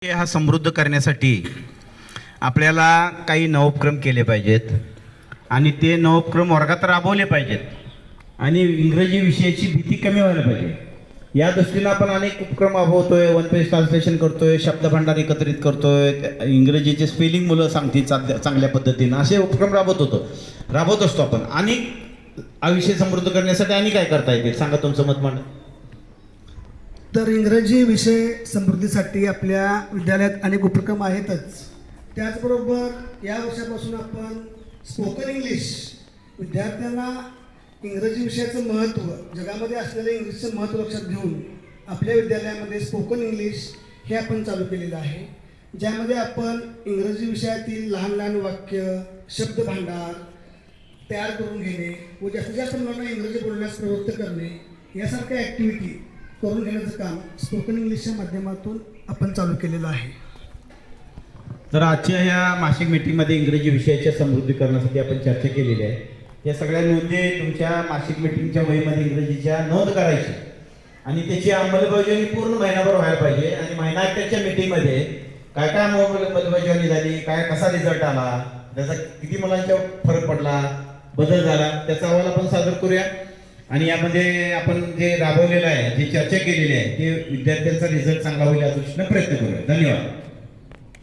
हा समृद्ध करण्यासाठी आपल्याला काही नवोपक्रम केले पाहिजेत आणि ते नवोपक्रम वर्गात राबवले पाहिजेत आणि इंग्रजी विषयाची भीती कमी व्हायला पाहिजे. या दृष्टीनं आपण अनेक उपक्रम राबवतोय, वन पेज ट्रान्सलेशन करतोय, शब्दभांडार एकत्रित करतोय, इंग्रजीचे स्पेलिंग मुलं सांगतील चांगल्या पद्धतीनं, असे उपक्रम राबवत असतो आपण. आणि हा विषय समृद्ध करण्यासाठी आणि काय करता येते सांगा, तुमचं मत मांडा. तर इंग्रजी विषय समृद्धीसाठी आपल्या विद्यालयात अनेक उपक्रम आहेतच. त्याचबरोबर या वर्षापासून आपण स्पोकन इंग्लिश विद्यार्थ्यांना इंग्रजी विषयाचं महत्त्व, जगामध्ये असलेलं इंग्रजीचं महत्त्व लक्षात घेऊन आपल्या विद्यालयामध्ये स्पोकन इंग्लिश हे आपण चालू केलेलं आहे, ज्यामध्ये आपण इंग्रजी विषयातील लहान लहान वाक्य, शब्दभांडार तयार करून घेणे व जास्तीत जास्त मुलांना इंग्रजी बोलण्यास प्रवृत्त करणे यासारख्या ॲक्टिव्हिटी करून घेण्याचं काम स्पोकन इंग्लिशच्या माध्यमातून आपण चालू केलेलं आहे. तर आजच्या ह्या मासिक मीटिंगमध्ये इंग्रजी विषयाच्या समृद्धीकरणासाठी आपण चर्चा केलेली आहे. या सगळ्या नोंदी तुमच्या मासिक मीटिंगच्या वहीमध्ये इंग्रजीच्या नोंद करायची आणि त्याची अंमलबजावणी पूर्ण महिनाभर व्हायला पाहिजे. आणि महिन्याच्या मीटिंगमध्ये काय काय अंमलबजावणी झाली, काय कसा रिझल्ट आला, त्याचा किती मुलांच्या फरक पडला, बदल झाला, त्याचा अहवाल आपण सादर करूया. आणि यामध्ये आपण जे राबवलेलं आहे, जी चर्चा केलेली आहे, ते विद्यार्थ्यांचा रिझल्ट चांगला होईल या दृष्टीने प्रयत्न करूया. धन्यवाद.